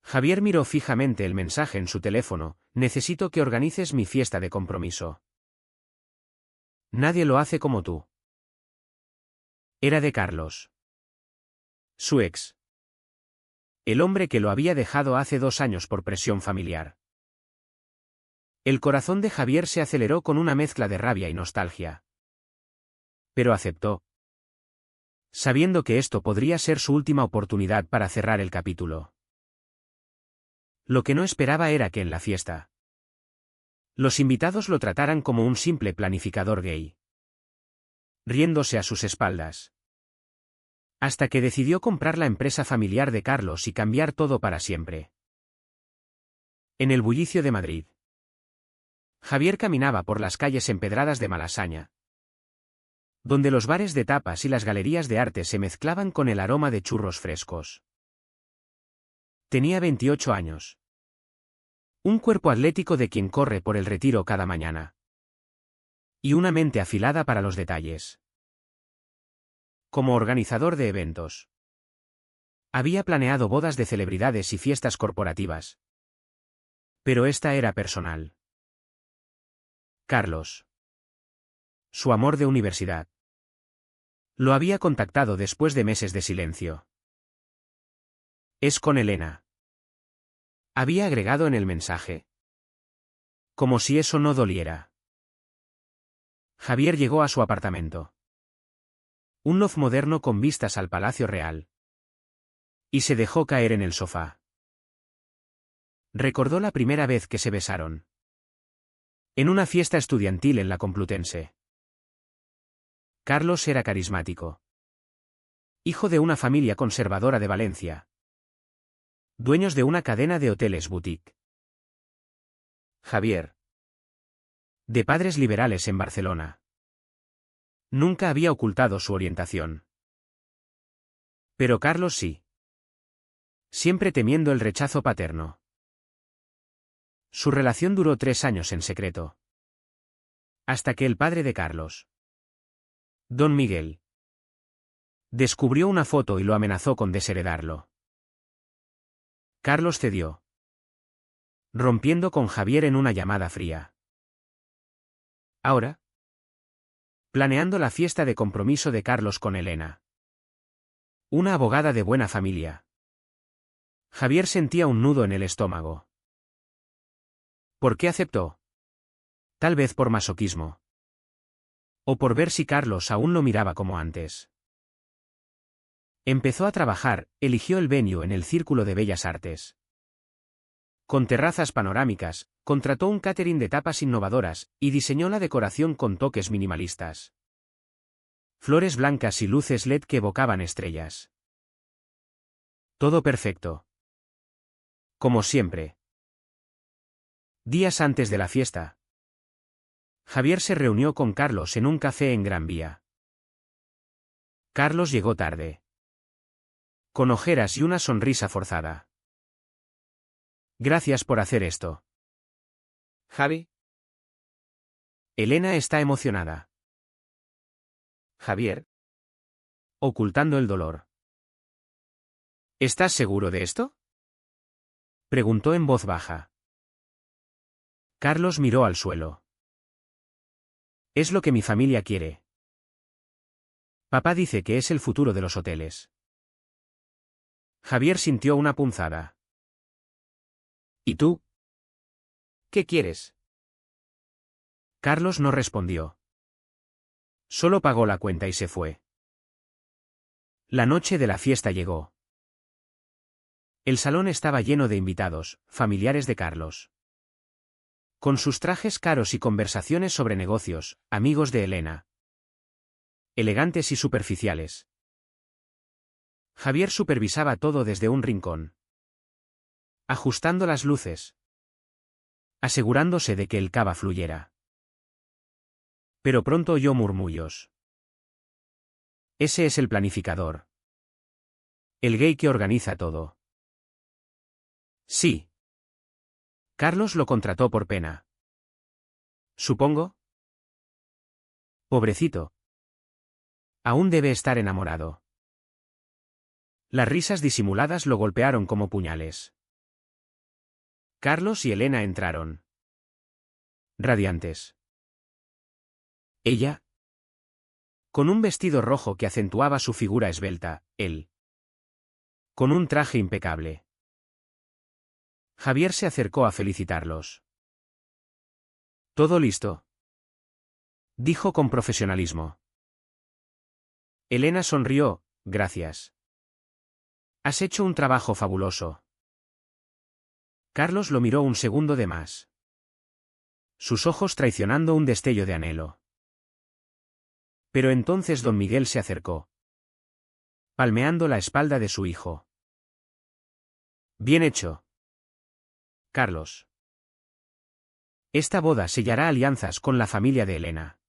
Javier miró fijamente el mensaje en su teléfono: necesito que organices mi fiesta de compromiso. Nadie lo hace como tú. Era de Carlos. Su ex. El hombre que lo había dejado hace 2 años por presión familiar. El corazón de Javier se aceleró con una mezcla de rabia y nostalgia. Pero aceptó, sabiendo que esto podría ser su última oportunidad para cerrar el capítulo. Lo que no esperaba era que en la fiesta los invitados lo trataran como un simple planificador gay, riéndose a sus espaldas. Hasta que decidió comprar la empresa familiar de Carlos y cambiar todo para siempre. En el bullicio de Madrid, Javier caminaba por las calles empedradas de Malasaña, donde los bares de tapas y las galerías de arte se mezclaban con el aroma de churros frescos. Tenía 28 años. Un cuerpo atlético de quien corre por el Retiro cada mañana. Y una mente afilada para los detalles. Como organizador de eventos, había planeado bodas de celebridades y fiestas corporativas. Pero esta era personal. Carlos, su amor de universidad, lo había contactado después de meses de silencio. Es con Elena. Había agregado en el mensaje. Como si eso no doliera. Javier llegó a su apartamento. Un loft moderno con vistas al Palacio Real. Y se dejó caer en el sofá. Recordó la primera vez que se besaron. En una fiesta estudiantil en la Complutense. Carlos era carismático. Hijo de una familia conservadora de Valencia. Dueños de una cadena de hoteles boutique. Javier, de padres liberales en Barcelona, nunca había ocultado su orientación. Pero Carlos sí. Siempre temiendo el rechazo paterno. Su relación duró 3 años en secreto. Hasta que el padre de Carlos, Don Miguel, descubrió una foto y lo amenazó con desheredarlo. Carlos cedió, rompiendo con Javier en una llamada fría. Ahora, planeando la fiesta de compromiso de Carlos con Elena, una abogada de buena familia. Javier sentía un nudo en el estómago. ¿Por qué aceptó? Tal vez por masoquismo. O por ver si Carlos aún lo miraba como antes. Empezó a trabajar, eligió el venue en el Círculo de Bellas Artes. Con terrazas panorámicas, contrató un catering de tapas innovadoras, y diseñó la decoración con toques minimalistas. Flores blancas y luces LED que evocaban estrellas. Todo perfecto. Como siempre. Días antes de la fiesta, Javier se reunió con Carlos en un café en Gran Vía. Carlos llegó tarde, con ojeras y una sonrisa forzada. Gracias por hacer esto, Javi. Elena está emocionada. Javier, ocultando el dolor. ¿Estás seguro de esto? Preguntó en voz baja. Carlos miró al suelo. Es lo que mi familia quiere. Papá dice que es el futuro de los hoteles. Javier sintió una punzada. ¿Y tú? ¿Qué quieres? Carlos no respondió. Solo pagó la cuenta y se fue. La noche de la fiesta llegó. El salón estaba lleno de invitados, familiares de Carlos. Con sus trajes caros y conversaciones sobre negocios, amigos de Elena. Elegantes y superficiales. Javier supervisaba todo desde un rincón. Ajustando las luces. Asegurándose de que el cava fluyera. Pero pronto oyó murmullos. Ese es el planificador. El gay que organiza todo. Sí. Carlos lo contrató por pena. ¿Supongo? Pobrecito. Aún debe estar enamorado. Las risas disimuladas lo golpearon como puñales. Carlos y Elena entraron. Radiantes. Ella, con un vestido rojo que acentuaba su figura esbelta, él, con un traje impecable. Javier se acercó a felicitarlos. «¿Todo listo?», dijo con profesionalismo. Elena sonrió, «Gracias. Has hecho un trabajo fabuloso». Carlos lo miró un segundo de más. Sus ojos traicionando un destello de anhelo. Pero entonces don Miguel se acercó, palmeando la espalda de su hijo. «Bien hecho, Carlos. Esta boda sellará alianzas con la familia de Elena».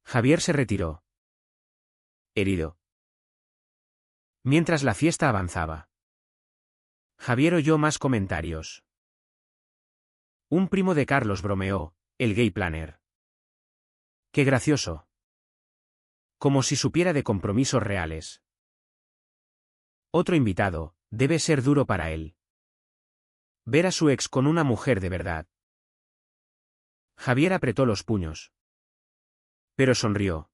Javier se retiró, herido. Mientras la fiesta avanzaba, Javier oyó más comentarios. Un primo de Carlos bromeó, el gay planner. «Qué gracioso. Como si supiera de compromisos reales». Otro invitado, «Debe ser duro para él ver a su ex con una mujer de verdad». Javier apretó los puños, pero sonrió.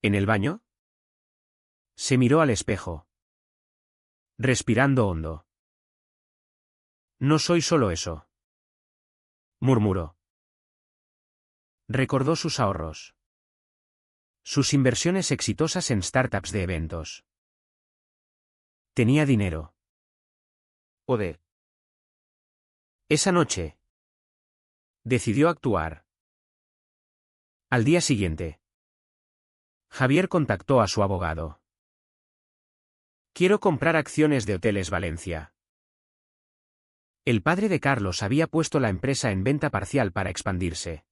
¿En el baño? Se miró al espejo, respirando hondo. «No soy solo eso», murmuró. Recordó sus ahorros, sus inversiones exitosas en startups de eventos. Tenía dinero. Poder. Esa noche, decidió actuar. Al día siguiente, Javier contactó a su abogado. «Quiero comprar acciones de Hoteles Valencia». El padre de Carlos había puesto la empresa en venta parcial para expandirse,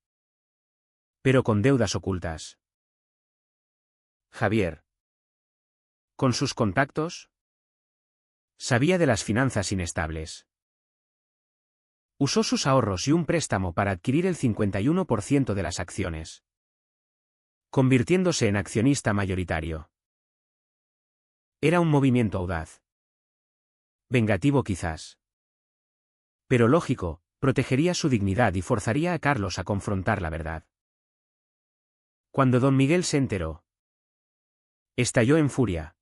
pero con deudas ocultas. Javier, con sus contactos, sabía de las finanzas inestables. Usó sus ahorros y un préstamo para adquirir el 51% de las acciones, convirtiéndose en accionista mayoritario. Era un movimiento audaz. Vengativo quizás. Pero lógico, protegería su dignidad y forzaría a Carlos a confrontar la verdad. Cuando don Miguel se enteró, estalló en furia.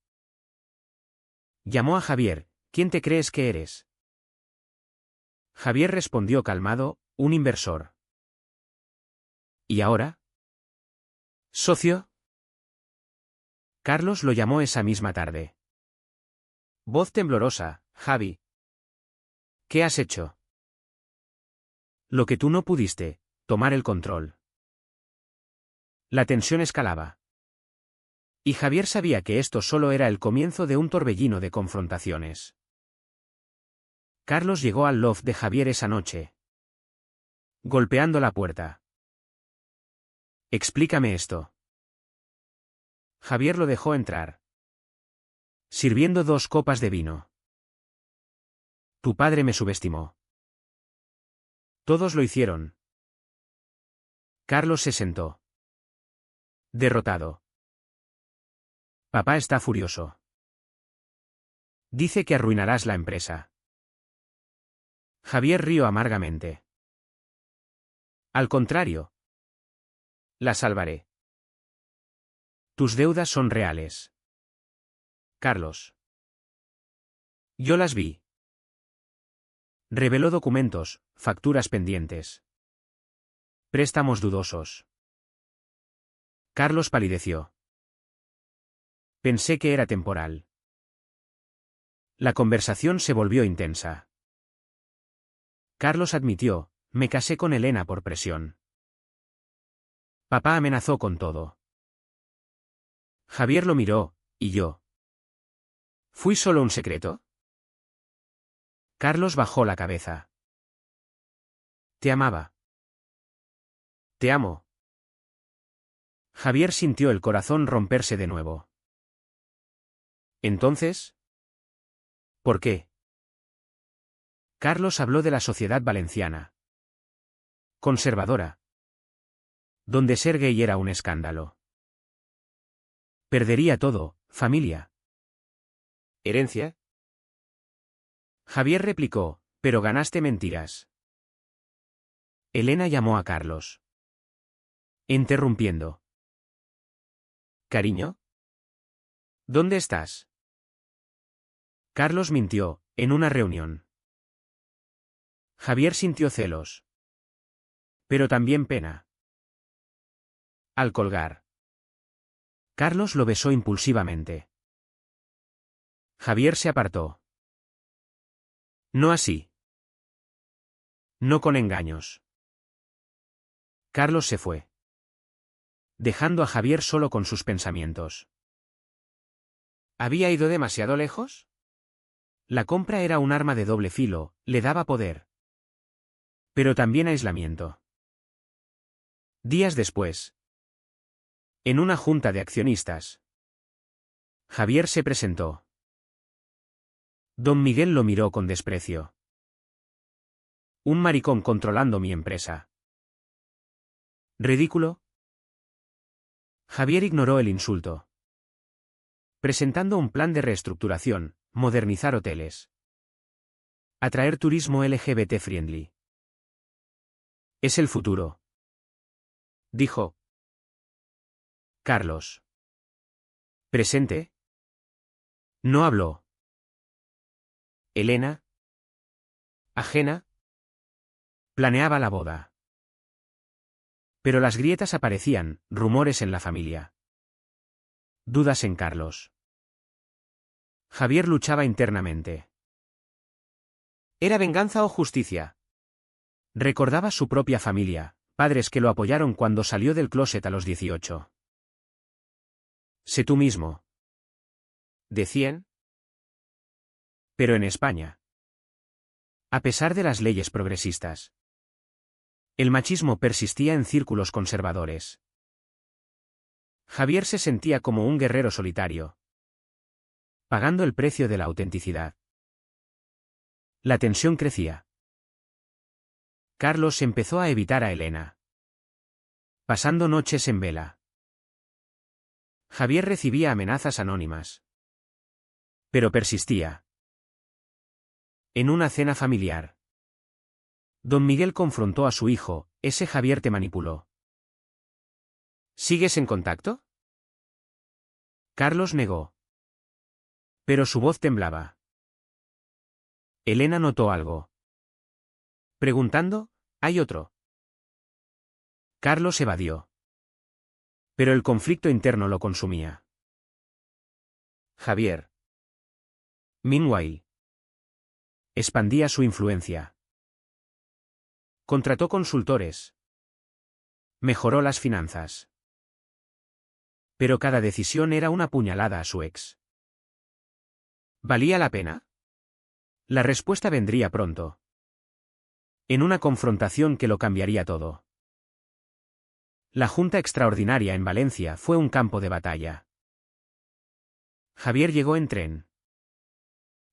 Llamó a Javier, «¿Quién te crees que eres?». Javier respondió calmado, «Un inversor». «¿Y ahora? ¿Socio?». Carlos lo llamó esa misma tarde. Voz temblorosa, «Javi. ¿Qué has hecho?». «Lo que tú no pudiste, tomar el control». La tensión escalaba. Y Javier sabía que esto solo era el comienzo de un torbellino de confrontaciones. Carlos llegó al loft de Javier esa noche, golpeando la puerta. «Explícame esto». Javier lo dejó entrar, sirviendo 2 copas de vino. «Tu padre me subestimó». «Todos lo hicieron». Carlos se sentó, derrotado. «Papá está furioso. Dice que arruinarás la empresa». Javier rió amargamente. «Al contrario. La salvaré. Tus deudas son reales, Carlos. Yo las vi». Reveló documentos, facturas pendientes, préstamos dudosos. Carlos palideció. «Pensé que era temporal». La conversación se volvió intensa. Carlos admitió, «Me casé con Elena por presión. Papá amenazó con todo». Javier lo miró, «¿Y yo? ¿Fui solo un secreto?». Carlos bajó la cabeza. «Te amaba». «Te amo». Javier sintió el corazón romperse de nuevo. «Entonces, ¿por qué?». Carlos habló de la sociedad valenciana, conservadora, donde ser gay era un escándalo. Perdería todo, familia, herencia. Javier replicó, pero ganaste mentiras. Elena llamó a Carlos, interrumpiendo. Cariño, ¿dónde estás? Carlos mintió, en una reunión. Javier sintió celos, pero también pena. Al colgar, Carlos lo besó impulsivamente. Javier se apartó. No así. No con engaños. Carlos se fue, dejando a Javier solo con sus pensamientos. ¿Había ido demasiado lejos? La compra era un arma de doble filo, le daba poder. Pero también aislamiento. Días después, en una junta de accionistas, Javier se presentó. Don Miguel lo miró con desprecio. Un maricón controlando mi empresa. ¿Ridículo? Javier ignoró el insulto, presentando un plan de reestructuración, modernizar hoteles, atraer turismo LGBT friendly. Es el futuro, dijo Carlos. ¿Presente? No habló. Elena, ajena, planeaba la boda. Pero las grietas aparecían, rumores en la familia. Dudas en Carlos. Javier luchaba internamente. ¿Era venganza o justicia? Recordaba su propia familia, padres que lo apoyaron cuando salió del closet a los 18. Sé tú mismo, decían. Pero en España, a pesar de las leyes progresistas, el machismo persistía en círculos conservadores. Javier se sentía como un guerrero solitario, pagando el precio de la autenticidad. La tensión crecía. Carlos empezó a evitar a Elena, pasando noches en vela. Javier recibía amenazas anónimas, pero persistía. En una cena familiar, don Miguel confrontó a su hijo, ese Javier te manipuló. ¿Sigues en contacto? Carlos negó, pero su voz temblaba. Elena notó algo, preguntando, ¿hay otro? Carlos evadió, pero el conflicto interno lo consumía. Javier, meanwhile, expandía su influencia. Contrató consultores. Mejoró las finanzas. Pero cada decisión era una puñalada a su ex. ¿Valía la pena? La respuesta vendría pronto. En una confrontación que lo cambiaría todo. La Junta Extraordinaria en Valencia fue un campo de batalla. Javier llegó en tren,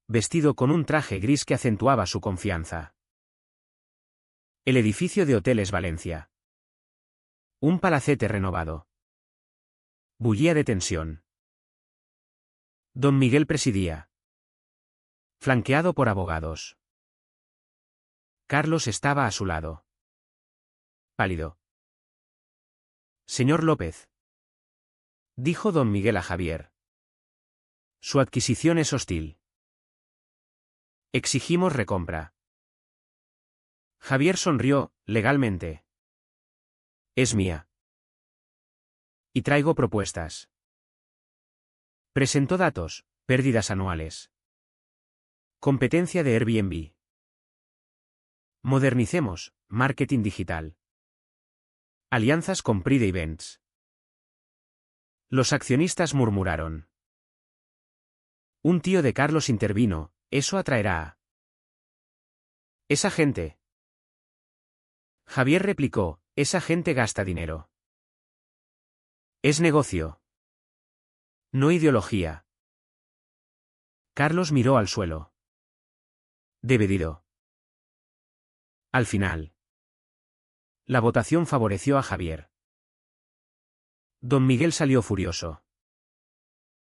vestido con un traje gris que acentuaba su confianza. El edificio de Hoteles Valencia. Un palacete renovado. Bullía de tensión. Don Miguel presidía, flanqueado por abogados. Carlos estaba a su lado, pálido. Señor López, dijo don Miguel a Javier. Su adquisición es hostil. Exigimos recompra. Javier sonrió, legalmente. Es mía. Y traigo propuestas. Presentó datos, pérdidas anuales. Competencia de Airbnb. Modernicemos, marketing digital. Alianzas con Pride Events. Los accionistas murmuraron. Un tío de Carlos intervino, eso atraerá a esa gente. Javier replicó, esa gente gasta dinero. Es negocio. No ideología. Carlos miró al suelo. Dividido. Al final, la votación favoreció a Javier. Don Miguel salió furioso,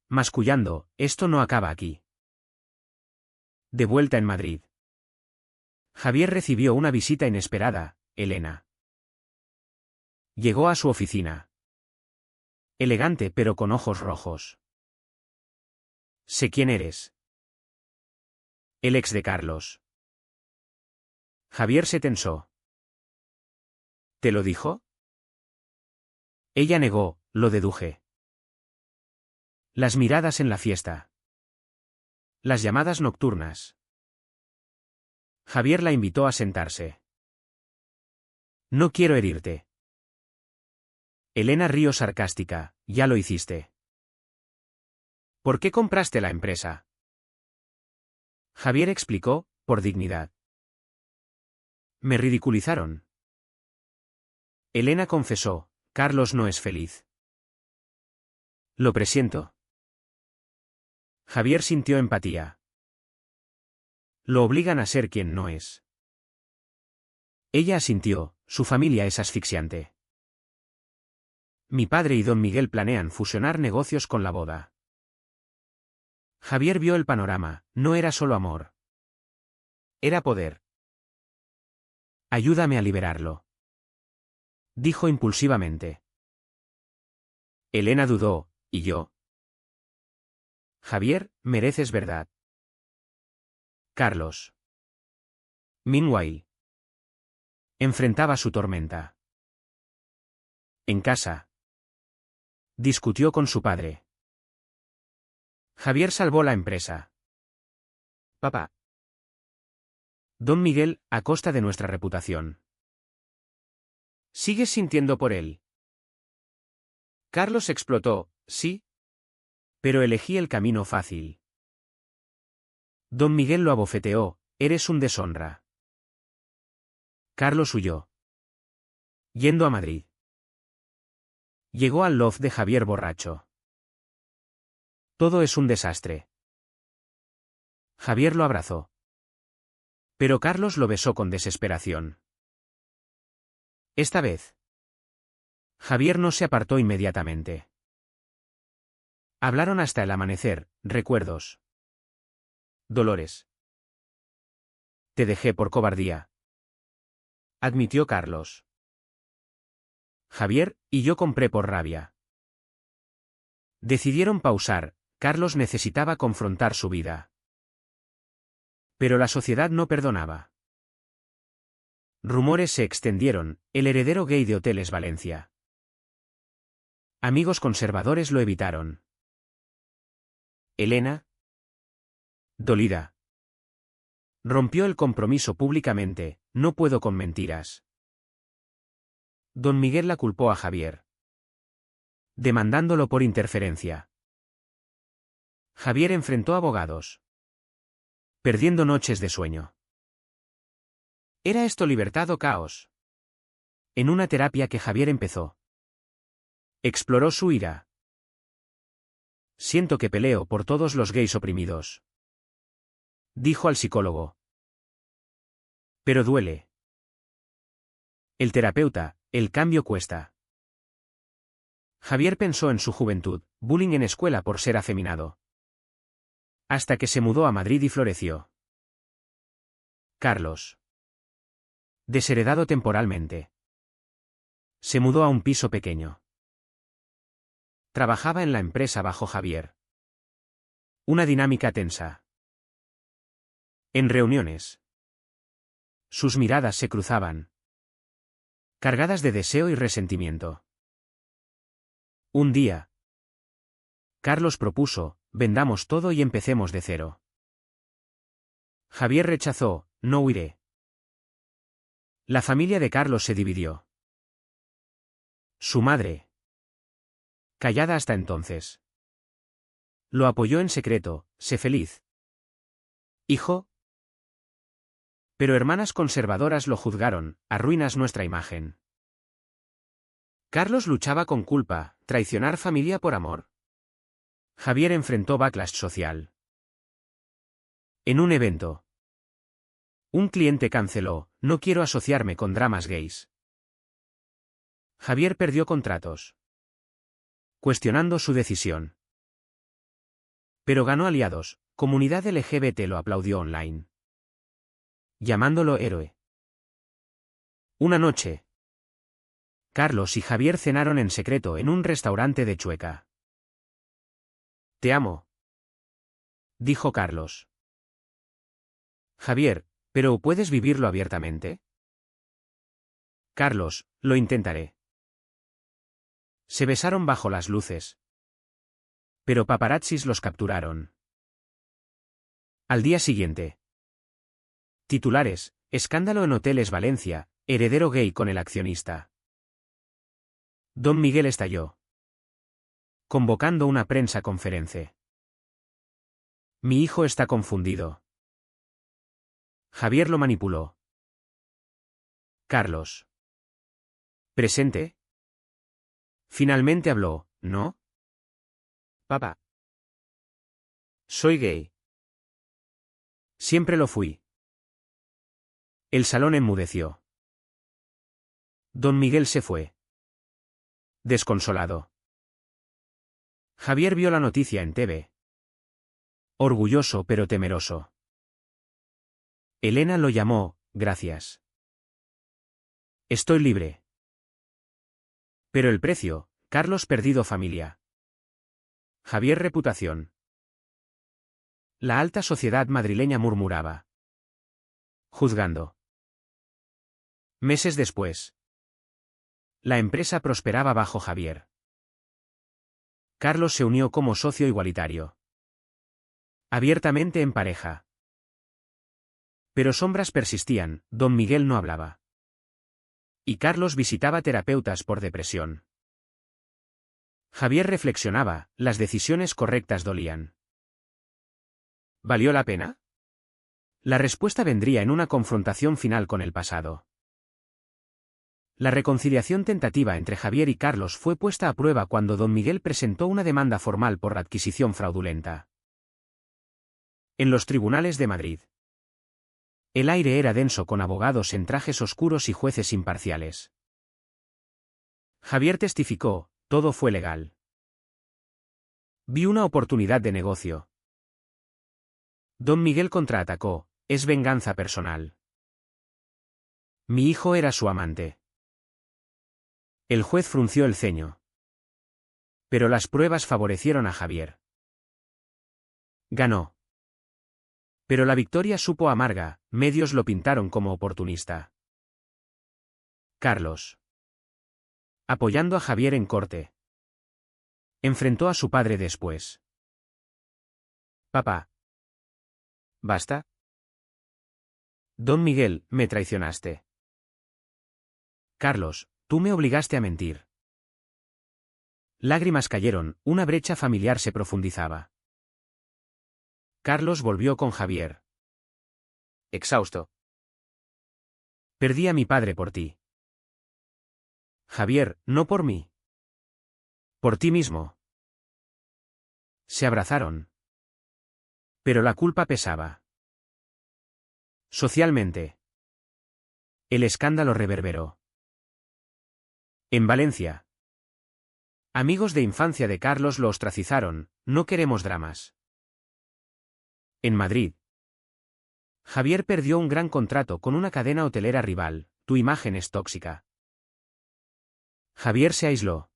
mascullando, esto no acaba aquí. De vuelta en Madrid, Javier recibió una visita inesperada, Elena. Llegó a su oficina. Elegante pero con ojos rojos. Sé quién eres. El ex de Carlos. Javier se tensó. ¿Te lo dijo? Ella negó, lo deduje. Las miradas en la fiesta. Las llamadas nocturnas. Javier la invitó a sentarse. No quiero herirte. Elena rió sarcástica, ya lo hiciste. ¿Por qué compraste la empresa? Javier explicó, por dignidad. Me ridiculizaron. Elena confesó, Carlos no es feliz. Lo presiento. Javier sintió empatía. Lo obligan a ser quien no es. Ella asintió, su familia es asfixiante. Mi padre y don Miguel planean fusionar negocios con la boda. Javier vio el panorama, no era solo amor. Era poder. Ayúdame a liberarlo. Dijo impulsivamente. Elena dudó, ¿y yo? Javier, mereces verdad. Carlos. Meanwhile. Enfrentaba su tormenta. En casa. Discutió con su padre. Javier salvó la empresa. Papá. Don Miguel, a costa de nuestra reputación. ¿Sigues sintiendo por él? Carlos explotó, sí. Pero elegí el camino fácil. Don Miguel lo abofeteó, eres un deshonra. Carlos huyó. Yendo a Madrid. Llegó al loft de Javier borracho. Todo es un desastre. Javier lo abrazó. Pero Carlos lo besó con desesperación. Esta vez. Javier no se apartó inmediatamente. Hablaron hasta el amanecer, recuerdos. Dolores. Te dejé por cobardía. Admitió Carlos. Javier, y yo compré por rabia. Decidieron pausar, Carlos necesitaba confrontar su vida. Pero la sociedad no perdonaba. Rumores se extendieron, el heredero gay de Hoteles Valencia. Amigos conservadores lo evitaron. Elena, dolida, rompió el compromiso públicamente, no puedo con mentiras. Don Miguel la culpó a Javier, demandándolo por interferencia. Javier enfrentó abogados, perdiendo noches de sueño. ¿Era esto libertad o caos? En una terapia que Javier empezó, exploró su ira. Siento que peleo por todos los gays oprimidos, dijo al psicólogo. Pero duele. El terapeuta, el cambio cuesta. Javier pensó en su juventud, bullying en escuela por ser afeminado. Hasta que se mudó a Madrid y floreció. Carlos. Desheredado temporalmente. Se mudó a un piso pequeño. Trabajaba en la empresa bajo Javier. Una dinámica tensa. En reuniones. Sus miradas se cruzaban, cargadas de deseo y resentimiento. Un día, Carlos propuso, vendamos todo y empecemos de cero. Javier rechazó, no huiré. La familia de Carlos se dividió. Su madre, callada hasta entonces, lo apoyó en secreto, sé feliz. Hijo. Pero hermanas conservadoras lo juzgaron, arruinas nuestra imagen. Carlos luchaba con culpa, traicionar familia por amor. Javier enfrentó backlash social. En un evento. Un cliente canceló, no quiero asociarme con dramas gays. Javier perdió contratos, cuestionando su decisión. Pero ganó aliados, comunidad LGBT lo aplaudió online. llamándolo héroe. Una noche, Carlos y Javier cenaron en secreto en un restaurante de Chueca. «Te amo», dijo Carlos. Javier, ¿pero puedes vivirlo abiertamente? Carlos, lo intentaré. Se besaron bajo las luces. Pero paparazzis los capturaron. Al día siguiente. Titulares: escándalo en Hoteles Valencia, heredero gay con el accionista. Don Miguel estalló, convocando una prensa conferencia. Mi hijo está confundido. Javier lo manipuló. Carlos. ¿Presente? Finalmente habló, ¿no? Papá. Soy gay. Siempre lo fui. El salón enmudeció. Don Miguel se fue, desconsolado. Javier vio la noticia en TV. Orgulloso pero temeroso. Elena lo llamó, gracias. Estoy libre. Pero el precio: Carlos perdido familia. Javier reputación. La alta sociedad madrileña murmuraba, juzgando. Meses después. La empresa prosperaba bajo Javier. Carlos se unió como socio igualitario. Abiertamente en pareja. Pero sombras persistían, don Miguel no hablaba. Y Carlos visitaba terapeutas por depresión. Javier reflexionaba, las decisiones correctas dolían. ¿Valió la pena? La respuesta vendría en una confrontación final con el pasado. La reconciliación tentativa entre Javier y Carlos fue puesta a prueba cuando don Miguel presentó una demanda formal por adquisición fraudulenta. En los tribunales de Madrid. El aire era denso con abogados en trajes oscuros y jueces imparciales. Javier testificó, todo fue legal. Vi una oportunidad de negocio. Don Miguel contraatacó, es venganza personal. Mi hijo era su amante. El juez frunció el ceño. Pero las pruebas favorecieron a Javier. Ganó. Pero la victoria supo amarga, medios lo pintaron como oportunista. Carlos. Apoyando a Javier en corte. Enfrentó a su padre después. Papá. ¿Basta? Don Miguel, me traicionaste. Carlos, tú me obligaste a mentir. Lágrimas cayeron, una brecha familiar se profundizaba. Carlos volvió con Javier. Exhausto. Perdí a mi padre por ti. Javier, no por mí. Por ti mismo. Se abrazaron. Pero la culpa pesaba. Socialmente. El escándalo reverberó. En Valencia. Amigos de infancia de Carlos lo ostracizaron, no queremos dramas. En Madrid. Javier perdió un gran contrato con una cadena hotelera rival, tu imagen es tóxica. Javier se aisló.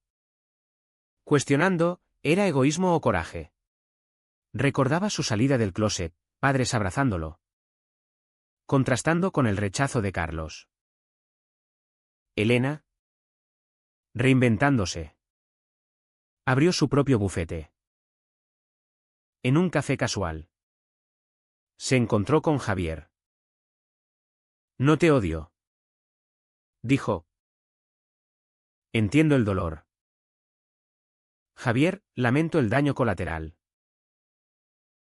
Cuestionando, ¿era egoísmo o coraje? Recordaba su salida del closet, padres abrazándolo. Contrastando con el rechazo de Carlos. Elena. Reinventándose. Abrió su propio bufete. En un café casual. Se encontró con Javier. No te odio. Dijo. Entiendo el dolor. Javier, lamento el daño colateral.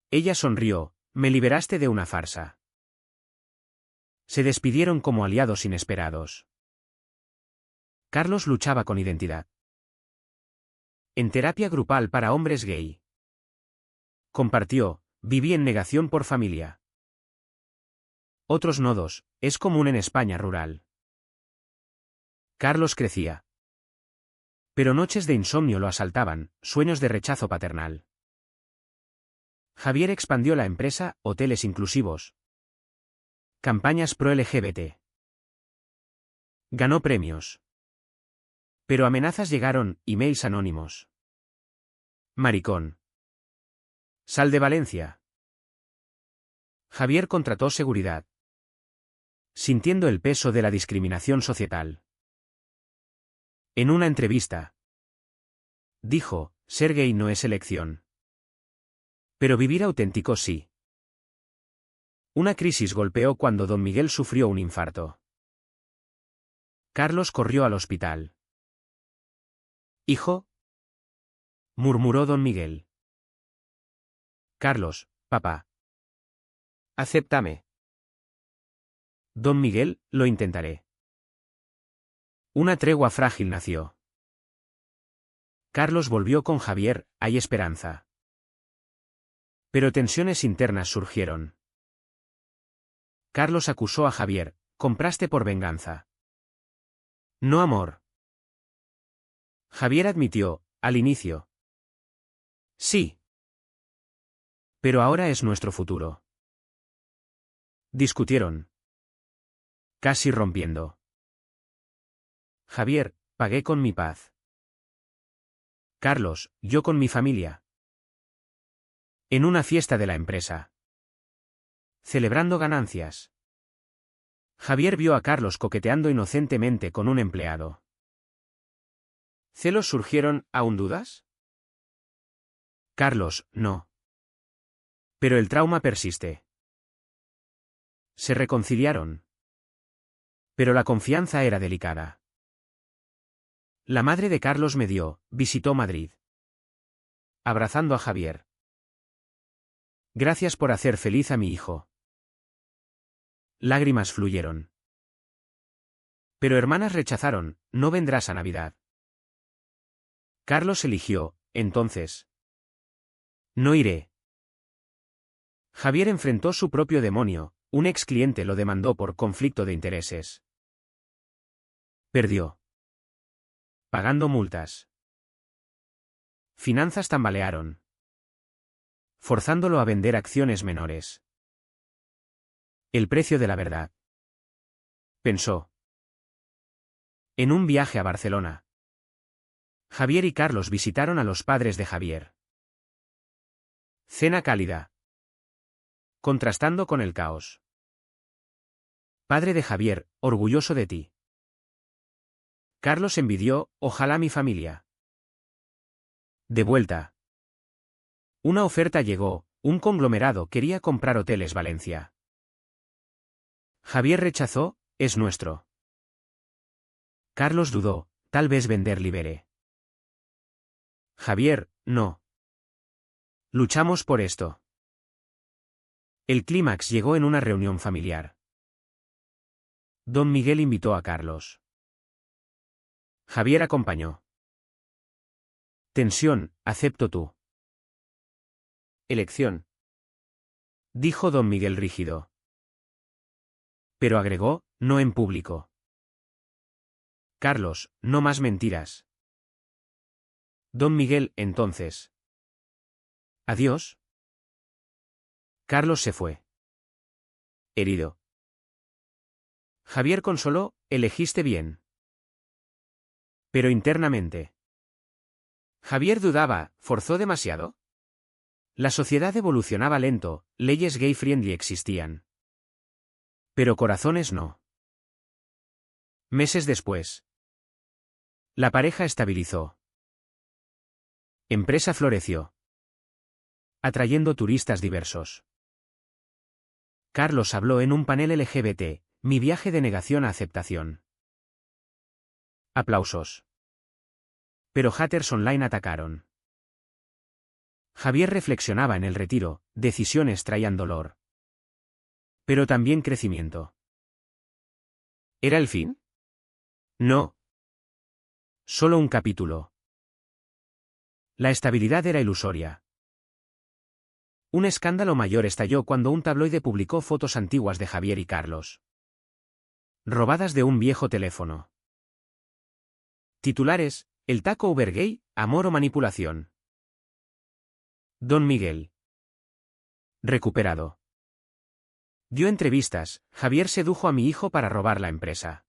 Ella sonrió, me liberaste de una farsa. Se despidieron como aliados inesperados. Carlos luchaba con identidad. En terapia grupal para hombres gay. Compartió, viví en negación por familia. Otros nodos, es común en España rural. Carlos crecía. Pero noches de insomnio lo asaltaban, sueños de rechazo paternal. Javier expandió la empresa, hoteles inclusivos. Campañas pro LGBT. Ganó premios. Pero amenazas llegaron, emails anónimos. Maricón. Sal de Valencia. Javier contrató seguridad. Sintiendo el peso de la discriminación societal. En una entrevista. Dijo, ser gay no es elección. Pero vivir auténtico sí. Una crisis golpeó cuando don Miguel sufrió un infarto. Carlos corrió al hospital. «Hijo», murmuró don Miguel. «Carlos, papá. Acéptame». «Don Miguel, lo intentaré». Una tregua frágil nació. Carlos volvió con Javier, hay esperanza. Pero tensiones internas surgieron. Carlos acusó a Javier, compraste por venganza. No amor. Javier admitió, al inicio. Sí. Pero ahora es nuestro futuro. Discutieron. Casi rompiendo. Javier, pagué con mi paz. Carlos, yo con mi familia. En una fiesta de la empresa. Celebrando ganancias. Javier vio a Carlos coqueteando inocentemente con un empleado. ¿Celos surgieron, aún dudas? Carlos, no. Pero el trauma persiste. Se reconciliaron. Pero la confianza era delicada. La madre de Carlos me dio, visitó Madrid. Abrazando a Javier. Gracias por hacer feliz a mi hijo. Lágrimas fluyeron. Pero hermanas rechazaron, no vendrás a Navidad. Carlos eligió, entonces. No iré. Javier enfrentó su propio demonio, un ex cliente lo demandó por conflicto de intereses. Perdió. Pagando multas. Finanzas tambalearon. Forzándolo a vender acciones menores. El precio de la verdad. Pensó. En un viaje a Barcelona. Javier y Carlos visitaron a los padres de Javier. Cena cálida. Contrastando con el caos. Padre de Javier, orgulloso de ti. Carlos envidió, ojalá mi familia. De vuelta. Una oferta llegó, un conglomerado quería comprar Hoteles Valencia. Javier rechazó, es nuestro. Carlos dudó, tal vez vender Libere. Javier, no. Luchamos por esto. El clímax llegó en una reunión familiar. Don Miguel invitó a Carlos. Javier acompañó. Tensión, acepto tú. Elección. Dijo don Miguel rígido. Pero agregó, no en público. Carlos, no más mentiras. Don Miguel, entonces. Adiós. Carlos se fue. Herido. Javier consoló, elegiste bien. Pero internamente. Javier dudaba, ¿forzó demasiado? La sociedad evolucionaba lento, leyes gay-friendly existían. Pero corazones no. Meses después. La pareja estabilizó. Empresa floreció. Atrayendo turistas diversos. Carlos habló en un panel LGBT, mi viaje de negación a aceptación. Aplausos. Pero haters online atacaron. Javier reflexionaba en el retiro, decisiones traían dolor. Pero también crecimiento. ¿Era el fin? No. Solo un capítulo. La estabilidad era ilusoria. Un escándalo mayor estalló cuando un tabloide publicó fotos antiguas de Javier y Carlos. Robadas de un viejo teléfono. Titulares, el taco Uber gay, amor o manipulación. Don Miguel. Recuperado. Dio entrevistas, Javier sedujo a mi hijo para robar la empresa.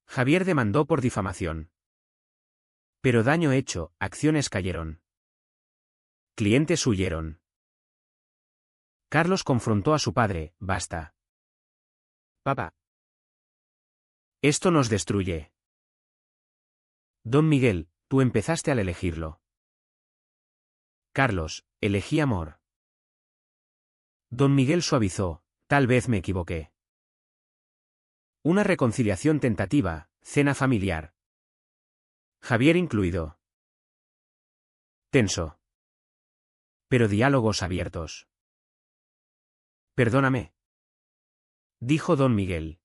Javier demandó por difamación. Pero daño hecho, acciones cayeron. Clientes huyeron. Carlos confrontó a su padre, basta. Papá. Esto nos destruye. Don Miguel, tú empezaste al elegirlo. Carlos, elegí amor. Don Miguel suavizó, tal vez me equivoqué. Una reconciliación tentativa, cena familiar. Javier incluido. Tenso. Pero diálogos abiertos. Perdóname. Dijo don Miguel.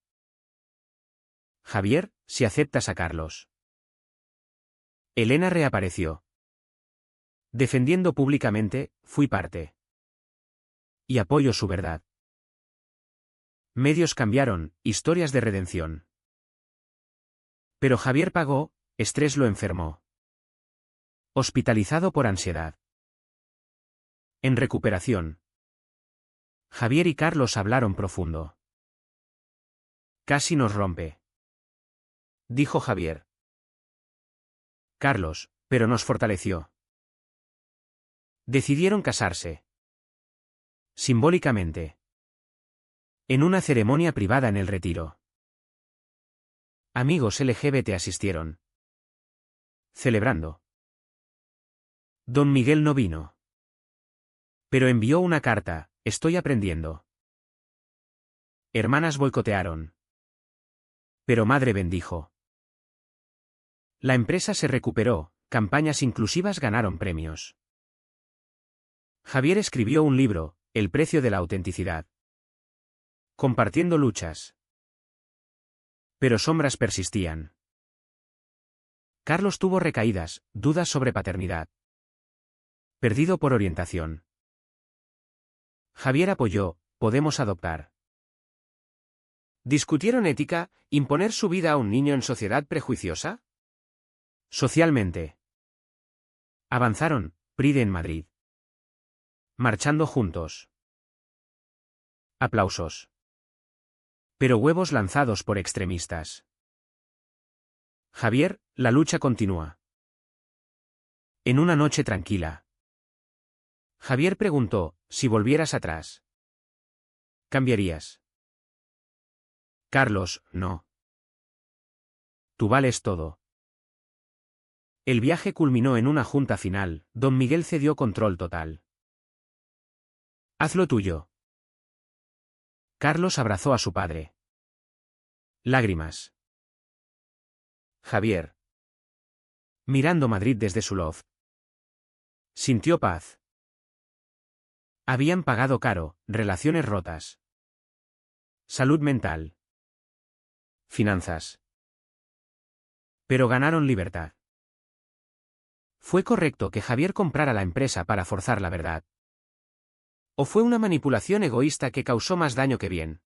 Javier, si aceptas a Carlos. Elena reapareció. Defendiendo públicamente, fui parte. Y apoyo su verdad. Medios cambiaron, historias de redención. Pero Javier pagó, estrés lo enfermó. Hospitalizado por ansiedad. En recuperación. Javier y Carlos hablaron profundo. Casi nos rompe. Dijo Javier. Carlos, pero nos fortaleció. Decidieron casarse. Simbólicamente. En una ceremonia privada en el Retiro. Amigos LGBT asistieron. Celebrando. Don Miguel no vino. Pero envió una carta, estoy aprendiendo. Hermanas boicotearon. Pero madre bendijo. La empresa se recuperó, campañas inclusivas ganaron premios. Javier escribió un libro, El precio de la autenticidad. Compartiendo luchas. Pero sombras persistían. Carlos tuvo recaídas, dudas sobre paternidad. Perdido por orientación. Javier apoyó, podemos adoptar. ¿Discutieron ética, imponer su vida a un niño en sociedad prejuiciosa? Socialmente. Avanzaron, Pride en Madrid. Marchando juntos. Aplausos. Pero huevos lanzados por extremistas. Javier, la lucha continúa. En una noche tranquila. Javier preguntó, si volvieras atrás. ¿Cambiarías? Carlos, no. Tú vales todo. El viaje culminó en una junta final, don Miguel cedió control total. Haz lo tuyo. Carlos abrazó a su padre. Lágrimas. Javier. Mirando Madrid desde su loft. Sintió paz. Habían pagado caro, relaciones rotas. Salud mental. Finanzas. Pero ganaron libertad. ¿Fue correcto que Javier comprara la empresa para forzar la verdad? ¿O fue una manipulación egoísta que causó más daño que bien?